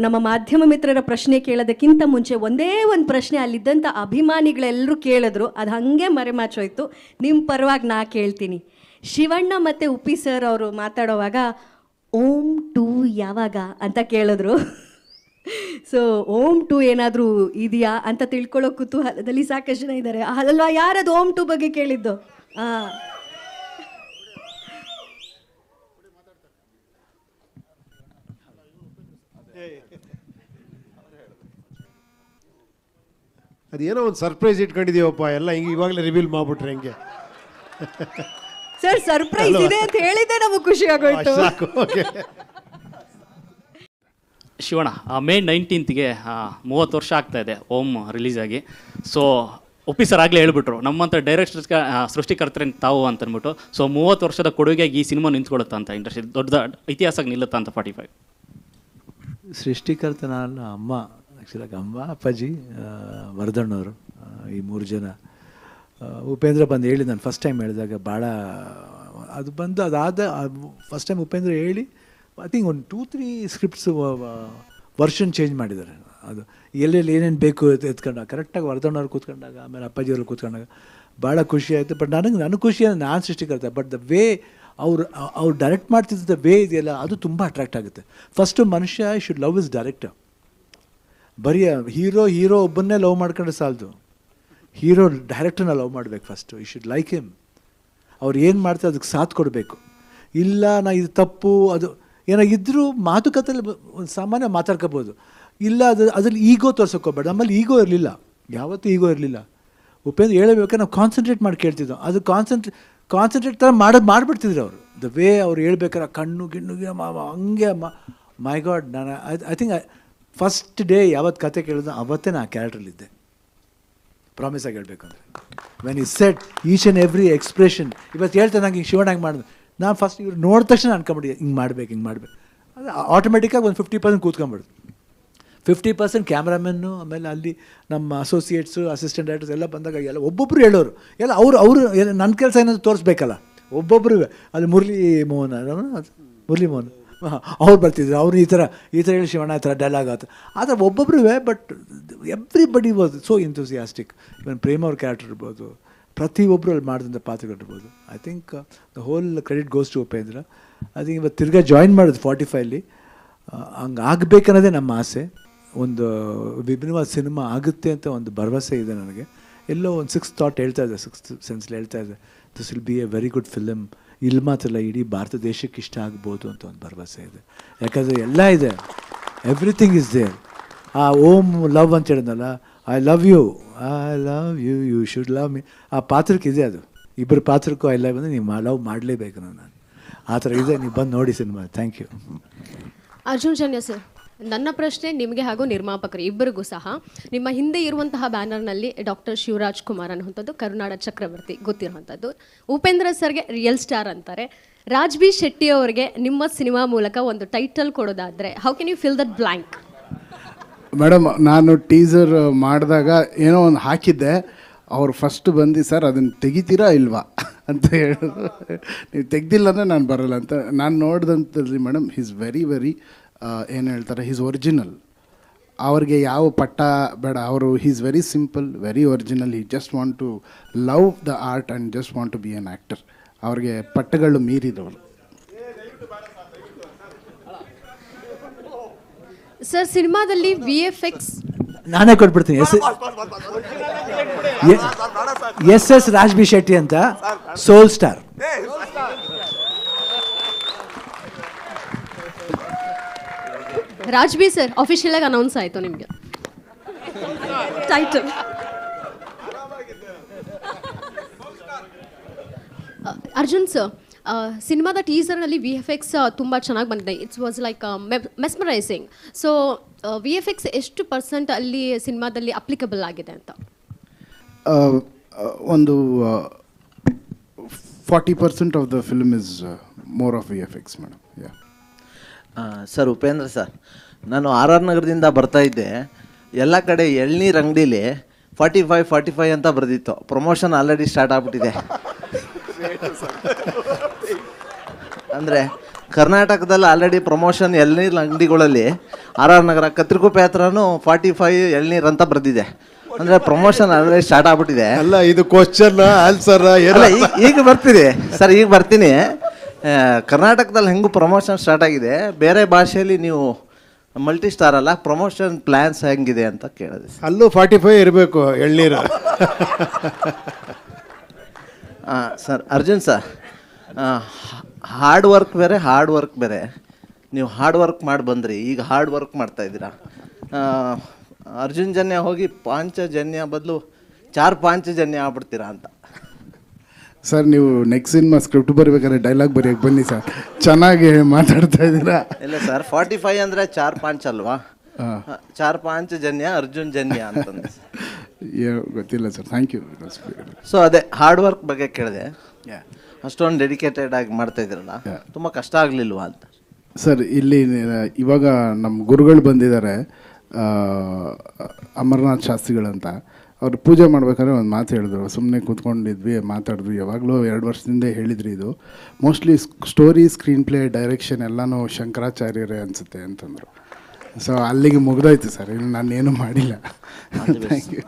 ನಮ್ಮ ಮಾಧ್ಯಮ ಮಿತ್ರರ ಪ್ರಶ್ನೆ ಕೇಳೋದಕ್ಕಿಂತ ಮುಂಚೆ ಒಂದೇ ಒಂದು ಪ್ರಶ್ನೆ ಅಲ್ಲಿದ್ದಂಥ ಅಭಿಮಾನಿಗಳೆಲ್ಲರೂ ಕೇಳಿದ್ರು, ಅದು ಹಾಗೆ ಮರೆಮಾಚೋಯ್ತು. ನಿಮ್ಮ ಪರವಾಗಿ ನಾ ಕೇಳ್ತೀನಿ. ಶಿವಣ್ಣ ಮತ್ತು ಉಪ್ಪಿ ಸರ್ ಅವರು ಮಾತಾಡೋವಾಗ ಓಂ 2 ಯಾವಾಗ ಅಂತ ಕೇಳಿದ್ರು. ಸೊ ಓಂ 2 ಏನಾದರೂ ಇದೆಯಾ ಅಂತ ತಿಳ್ಕೊಳ್ಳೋ ಕುತೂಹಲದಲ್ಲಿ ಸಾಕಷ್ಟು ಜನ ಇದ್ದಾರೆ ಅಲ್ವಾ? ಯಾರದು ಓಂ 2 ಬಗ್ಗೆ ಕೇಳಿದ್ದು? ಹಾಂ, ಅದೇನೋ ಒಂದು ಸರ್ಪ್ರೈಸ್ ಇಟ್ಕೊಂಡಿದೀವಪ್ಪ, ಎಲ್ಲ ಹಿಂಗೆ ಇವಾಗಲೇ ರಿವೀಲ್ ಮಾಡ್ಬಿಟ್ರೆ ಹೆಂಗೆ? ಸರ್ ಸರ್ಪ್ರೈಸ್ ಇದೆ ಅಂತ ಹೇಳಿದ್ದೆ ನಮಗೆ ಖುಷಿ ಆಗೋಯ್ತು. ಶಿವಣ್ಣ, ಮೇ 19ಗೆ 30 ವರ್ಷ ಆಗ್ತಾ ಇದೆ ಓಂ ರಿಲೀಸ್ ಆಗಿ. ಸೊ ಒಪ್ಪಿ ಸರ್ ಆಗಲೇ ಹೇಳ್ಬಿಟ್ರು, ನಮ್ಮಂಥ ಡೈರೆಕ್ಟರ್ಸ್ಗೆ ಸೃಷ್ಟಿಕರ್ತರೆ ತಾವು ಅಂತಂದ್ಬಿಟ್ಟು. ಸೊ 30 ವರ್ಷದ ಕೊಡುಗೆಗೆ ಈ ಸಿನಿಮಾ ನಿಂತ್ಕೊಳ್ಳುತ್ತಾ ಅಂತ, ಇಂಡಸ್ಟ್ರಿ ದೊಡ್ಡ ಇತಿಹಾಸಕ್ಕೆ ನಿಲ್ಲುತ್ತಾ ಅಂತ 45. ಸೃಷ್ಟಿಕರ್ತ ನಾನು ಅಮ್ಮ, ಆ್ಯಕ್ಚುಲಾಗಿ ಅಮ್ಮ, ಅಪ್ಪಾಜಿ, ವರ್ಧಣ್ಣವರು, ಈ 3 ಜನ. ಉಪೇಂದ್ರ ಬಂದು ಹೇಳಿ, ನಾನು ಫಸ್ಟ್ ಟೈಮ್ ಹೇಳಿದಾಗ ಭಾಳ ಅದು ಬಂದು ಅದಾದ ಫಸ್ಟ್ ಟೈಮ್ ಉಪೇಂದ್ರ ಹೇಳಿ ಐ ಥಿಂಕ್ ಒಂದು 2-3 ಸ್ಕ್ರಿಪ್ಟ್ಸ್ ವರ್ಷನ್ ಚೇಂಜ್ ಮಾಡಿದ್ದಾರೆ. ಅದು ಎಲ್ಲೆಲ್ಲಿ ಏನೇನು ಬೇಕು ಎತ್ಕೊಂಡಾಗ ಕರೆಕ್ಟಾಗಿ ವರ್ಧಣ್ಣವ್ರು ಕೂತ್ಕೊಂಡಾಗ, ಆಮೇಲೆ ಅಪ್ಪಾಜಿಯವ್ರು ಕೂತ್ಕೊಂಡಾಗ ಭಾಳ ಖುಷಿ ಆಯಿತು. ಬಟ್ ನನಗೆ ಖುಷಿ ಅಂದರೆ ನಾನು ಸೃಷ್ಟಿಕರ್ತ, ಬಟ್ ದ ವೇ ಅವ್ರು ಡೈರೆಕ್ಟ್ ಮಾಡ್ತಿದ್ದ ವೇ ಇದೆಯಲ್ಲ, ಅದು ತುಂಬ ಅಟ್ರಾಕ್ಟ್ ಆಗುತ್ತೆ. ಫಸ್ಟು ಮನುಷ್ಯ ಶುಡ್ ಲವ್ ಇಸ್ ಡೈರೆಕ್ಟರ್. ಬರೀ ಹೀರೋ ಒಬ್ಬನ್ನೇ ಲವ್ ಮಾಡ್ಕೊಂಡ್ರೆ ಸಾಲದು, ಹೀರೋ ಡೈರೆಕ್ಟರ್ನ ಲವ್ ಮಾಡಬೇಕು first. You should like him. ಅವ್ರು ಏನು ಮಾಡ್ತಾರೆ ಅದಕ್ಕೆ ಸಾಥ್ ಕೊಡಬೇಕು. ಇಲ್ಲ ನಾ ಇದು ತಪ್ಪು, ಅದು ಏನೋ ಇದ್ದರೂ ಮಾತುಕತೆಯಲ್ಲಿ ಒಂದು ಸಾಮಾನ್ಯ ಮಾತಾಡ್ಕೋಬೋದು. ಇಲ್ಲ ಅದ್ರಲ್ಲಿ ಈಗೋ ತೋರ್ಸೋಕೋಬೇಡ. ನಮ್ಮಲ್ಲಿ ಈಗೋ ಇರಲಿಲ್ಲ, ಯಾವತ್ತೂ ಈಗೋ ಇರಲಿಲ್ಲ. ಉಪೇಂದ್ರ ಹೇಳಬೇಕಾದ್ರೆ ನಾವು ಕಾನ್ಸಂಟ್ರೇಟ್ ಮಾಡಿ ಕೇಳ್ತಿದ್ದೋ, ಅದು ಕಾನ್ಸಂಟ್ರೇಟ್ ಥರ ಮಾಡಿಬಿಡ್ತಿದ್ರು ಅವರು. ದ ವೇ ಅವ್ರು ಹೇಳ್ಬೇಕಾರೆ ಕಣ್ಣು ಗಿಣ್ಣು ಹಂಗೆ ಮೈ ಗಾಡ್. ನಾನು ಐ ಥಿಂಕ್ ಫಸ್ಟ್ ಡೇ ಯಾವತ್ತು ಕತೆ ಕೇಳಿದ್ರು ಅವತ್ತೇ ನಾನು ಆ ಕ್ಯಾರೆಕ್ಟ್ರಲ್ಲಿದ್ದೆ. ಪ್ರಾಮಿಸಾಗಿ ಹೇಳಬೇಕು ಅಂದರೆ when he set each and every expression. ಇವತ್ತು ಹೇಳ್ತಾರೆ ನಂಗೆ ಹಿಂಗೆ ಶಿವಣ್ಣ ಹಂಗೆ ಮಾಡಿದೆ, ನಾನು ಫಸ್ಟ್ ಇವ್ರು ನೋಡಿದ ತಕ್ಷಣ ಅನ್ಕೊಂಬಿಡಿ ಹಿಂಗೆ ಮಾಡಬೇಕು ಅದು ಆಟೋಮೆಟಿಕ್ಕಾಗಿ ಒಂದು 50% ಕೂತ್ಕೊಂಬಿಡ್ದು. 50% ಕ್ಯಾಮ್ರಾಮನ್ನು, ಆಮೇಲೆ ಅಲ್ಲಿ ನಮ್ಮ ಅಸೋಸಿಯೇಟ್ಸು, ಅಸಿಸ್ಟೆಂಟ್ ಡೈರೆಕ್ಟರ್ಸ್ ಎಲ್ಲ ಬಂದಾಗ ಎಲ್ಲ ಒಬ್ಬೊಬ್ಬರು ಹೇಳೋರು, ಎಲ್ಲ ಅವರು ನನ್ನ ಕೆಲಸ ಏನಾದರೂ ತೋರಿಸ್ಬೇಕಲ್ಲ ಒಬ್ಬೊಬ್ಬರು. ಅಲ್ಲಿ ಮುರಳಿ ಮೋಹನ್ ಅವ್ರು ಬರ್ತಿದ್ರು, ಅವ್ರು ಈ ಥರ ಹೇಳಿ ಶಿವಣ್ಣ ಈ ಥರ ಡೈಲಾಗ್ ಆಯ್ತು ಆ ಥರ ಒಬ್ಬೊಬ್ಬರು. But everybody was so enthusiastic. Even Prem ಅವ್ರ ಕ್ಯಾರೆಕ್ಟರ್ ಇರ್ಬೋದು, ಪ್ರತಿಯೊಬ್ಬರು ಅಲ್ಲಿ ಮಾಡಿದಂಥ ಪಾತ್ರಗಳಿರ್ಬೋದು. I think the whole credit goes to Upendra. I think ಇವತ್ತು ತಿರ್ಗಾ ಜಾಯಿನ್ ಮಾಡೋದು 45ಲಿ ಹಂಗೆ ಆಗಬೇಕನ್ನೋದೇ ನಮ್ಮ ಆಸೆ. ಒಂದು ವಿಭಿನ್ನವಾದ ಸಿನಿಮಾ ಆಗುತ್ತೆ ಅಂತ ಒಂದು ಭರವಸೆ ಇದೆ ನನಗೆ. ಎಲ್ಲೋ ಒಂದು 6th ಥಾಟ್ ಹೇಳ್ತಾ ಇದೆ, 6th ಸೆನ್ಸ್ಲಿ ಹೇಳ್ತಾ ಇದೆ, this will be A very good film. ಇಲ್ಲಿ ಮಾತ್ರಲ್ಲ, ಇಡೀ ಭಾರತ ದೇಶಕ್ಕೆ ಇಷ್ಟ ಆಗ್ಬೋದು ಅಂತ ಒಂದು ಭರವಸೆ ಇದೆ. ಯಾಕಂದರೆ ಎಲ್ಲ ಇದೆ, ಎವ್ರಿಥಿಂಗ್ ಇಸ್ ದೇರ್. ಆ ಓಮ್ ಲವ್ ಅಂತ ಹೇಳಿದ್ನಲ್ಲ, I love you you should love me, ಆ ಪಾತ್ರಕ್ಕೆ ಇದೆ ಅದು. ಇಬ್ಬರು ಪಾತ್ರಕ್ಕೂ ಐ ಲವ್ ಅಂದರೆ ನೀವು ಲವ್ ಮಾಡಲೇಬೇಕು ನಾನು ಆ ಥರ ಇದೆ. ನೀವು ಬಂದು ನೋಡಿ cinema. Thank you. Arjun Janya sir, ನನ್ನ ಪ್ರಶ್ನೆ ನಿಮಗೆ ಹಾಗೂ ನಿರ್ಮಾಪಕರು ಇಬ್ಬರಿಗೂ ಸಹ. ನಿಮ್ಮ ಹಿಂದೆ ಇರುವಂತಹ ಬ್ಯಾನರ್ನಲ್ಲಿ ಡಾಕ್ಟರ್ ಶಿವರಾಜ್ ಕುಮಾರ್ ಅನ್ನುವಂಥದ್ದು ಕರುನಾಡ ಚಕ್ರವರ್ತಿ ಗೊತ್ತಿರುವಂಥದ್ದು. ಉಪೇಂದ್ರ ಸರ್ಗೆ ರಿಯಲ್ ಸ್ಟಾರ್ ಅಂತಾರೆ. ರಾಜ್ ಬಿ ಶೆಟ್ಟಿ ಅವರಿಗೆ ನಿಮ್ಮ ಸಿನಿಮಾ ಮೂಲಕ ಒಂದು ಟೈಟಲ್ ಕೊಡೋದಾದರೆ how can you fill that blank? Madam, ನಾನು ಟೀಸರ್ ಮಾಡಿದಾಗ ಏನೋ ಒಂದು ಹಾಕಿದ್ದೆ, ಅವ್ರು ಫಸ್ಟ್ ಬಂದು ಸರ್ ಅದನ್ನು ತೆಗಿತೀರಾ ಇಲ್ವಾ ಅಂತ ಹೇಳಿದ್ರು. ನೀವು ತೆಗ್ದಿಲ್ಲ ಅಂದರೆ ನಾನು ಬರೋಲ್ಲ ಅಂತ. ನಾನು ನೋಡಿದಂಥದ್ದು ಮೇಡಮ್, ಈಸ್ ವೆರಿ ಏನು ಹೇಳ್ತಾರೆ, ಈಸ್ ಒರಿಜಿನಲ್. ಅವ್ರಿಗೆ ಯಾವ ಪಟ್ಟ ಬೇಡ, ಅವರು is very simple, very original. He just want to love the art and just want to be an actor. ಅವ್ರಿಗೆ ಪಟ್ಟಗಳು ಮೀರಿದವರು. ಸರ್, ಸಿನಿಮಾದಲ್ಲಿ VFX ನಾನೇ ಕೊಟ್ಬಿಡ್ತೀನಿ. ಎಸ್ ರಾಜ್ ಬಿ ಶೆಟ್ಟಿ ಅಂತ, soul star. Raj B sir, official ಆಗಿ ಅನೌನ್ಸ್ ಆಯಿತು ನಿಮಗೆ ಟೈಟಲ್. ಅರ್ಜುನ್ ಸರ್, ಸಿನಿಮಾದ ಟೀಸರ್ನಲ್ಲಿ VFX ತುಂಬ ಚೆನ್ನಾಗಿ ಬಂದಿದೆ. It's was like mesmerising. So VFX ಎಷ್ಟು % ಅಲ್ಲಿ ಸಿನಿಮಾದಲ್ಲಿ ಅಪ್ಲಿಕಬಲ್ ಆಗಿದೆ ಅಂತ? ಒಂದು 40% of the film is more of VFX madam. Yeah sir, Upendra sir, ನಾನು RR ನಗರದಿಂದ ಬರ್ತಾ ಇದ್ದೆ. ಎಲ್ಲ ಕಡೆ ಎಳ್ನೀರು ಅಂಗಡೀಲಿ 45 ಅಂತ ಬರೆದಿತ್ತು. ಪ್ರಮೋಷನ್ ಆಲ್ರೆಡಿ ಸ್ಟಾರ್ಟ್ ಆಗ್ಬಿಟ್ಟಿದೆ. ಅಂದರೆ ಕರ್ನಾಟಕದಲ್ಲಿ ಆಲ್ರೆಡಿ ಪ್ರಮೋಷನ್ ಎಳ್ನೀರು ಅಂಗಡಿಗಳಲ್ಲಿ ಆರ್ ಆರ್ ನಗರ ಕತ್ರಿಗುಪ್ಪೆ ಹತ್ರನೂ 45 ಎಳ್ನೀರು ಅಂತ ಬರೆದಿದೆ. ಅಂದರೆ ಪ್ರಮೋಷನ್ ಆಲ್ರೆಡಿ ಸ್ಟಾರ್ಟ್ ಆಗ್ಬಿಟ್ಟಿದೆ. ಅಲ್ಲ ಇದು ಕ್ವಶನ್ ಆನ್ಸರ್ ಅಲ್ಲ ಈಗ ಬರ್ತೀನಿ ಸರ್, ಈಗ ಬರ್ತೀನಿ. ಕರ್ನಾಟಕದಲ್ಲಿ ಹೆಂಗೂ ಪ್ರಮೋಷನ್ ಸ್ಟಾರ್ಟ್ ಆಗಿದೆ, ಬೇರೆ ಭಾಷೆಯಲ್ಲಿ ನೀವು ಮಲ್ಟಿ ಸ್ಟಾರ್ ಅಲ್ಲ, ಪ್ರಮೋಷನ್ ಪ್ಲ್ಯಾನ್ಸ್ ಹೆಂಗಿದೆ ಅಂತ ಕೇಳಿದೆ. ಅಲ್ಲೂ 45 ಇರಬೇಕು ಎಳ್ನೀರು. Sir Arjun sir, hard work ಬೇರೆ. ನೀವು ಹಾರ್ಡ್ ವರ್ಕ್ ಮಾಡಿ ಬಂದ್ರಿ, ಈಗ ಹಾರ್ಡ್ ವರ್ಕ್ ಮಾಡ್ತಾ ಇದ್ದೀರಾ. ಅರ್ಜುನ್ ಜನ್ಯ ಹೋಗಿ ಪಾಂಚಜನ್ಯ ಬದಲು 4 ಪಾಂಚಜನ್ಯ ಆಗ್ಬಿಡ್ತೀರಾ ಅಂತ. ಸರ್ ನೀವು ನೆಕ್ಸ್ಟ್ ಸಿನಿಮಾ ಸ್ಕ್ರಿಪ್ಟ್ ಬರಬೇಕಾದ್ರೆ ಡೈಲಾಗ್ ಬರೆಯೋಕ್ಕೆ ಬನ್ನಿ ಸರ್, ಚೆನ್ನಾಗಿ ಮಾತಾಡ್ತಾ ಇದ್ದೀರಾ. ಇಲ್ಲ ಸರ್, 45 ಅಂದರೆ 4 ಪಾಂಚ್ ಅಲ್ವಾ? 4 ಪಾಂಚಜನ್ಯ ಅರ್ಜುನ್ ಜನ್ಯ ಅಂತಂದು ಗೊತ್ತಿಲ್ಲ ಸರ್, ಥ್ಯಾಂಕ್ ಯು. ಸೊ ಅದೇ ಹಾರ್ಡ್ ವರ್ಕ್ ಬಗ್ಗೆ ಕೇಳಿದೆ. ಅಷ್ಟೊಂದು ಡೆಡಿಕೇಟೆಡ್ ಆಗಿ ಮಾಡ್ತಾ ಇದ್ದೀರಲ್ಲ, ತುಂಬ ಕಷ್ಟ ಆಗಲಿಲ್ವಾ ಅಂತ. ಸರ್ ಇಲ್ಲಿ ಇವಾಗ ನಮ್ಮ ಗುರುಗಳು ಬಂದಿದ್ದಾರೆ, ಅಮರನಾಥ್ ಶಾಸ್ತ್ರಿಗಳಂತ. ಅವ್ರು ಪೂಜೆ ಮಾಡ್ಬೇಕಾದ್ರೆ ಒಂದು ಮಾತು ಹೇಳಿದ್ರು, ಸುಮ್ಮನೆ ಕೂತ್ಕೊಂಡಿದ್ವಿ ಮಾತಾಡಿದ್ವಿ, ಯಾವಾಗಲೂ 2 ವರ್ಷದಿಂದ ಹೇಳಿದ್ರಿ, ಇದು mostly story, screen play, direction ಎಲ್ಲನೂ ಶಂಕರಾಚಾರ್ಯರೇ ಅನಿಸುತ್ತೆ ಅಂತಂದರು. ಸೊ ಅಲ್ಲಿಗೆ ಮುಗ್ದೋಯ್ತು ಸರ್, ಇನ್ನು ನಾನೇನು ಮಾಡಿಲ್ಲ. Thank you.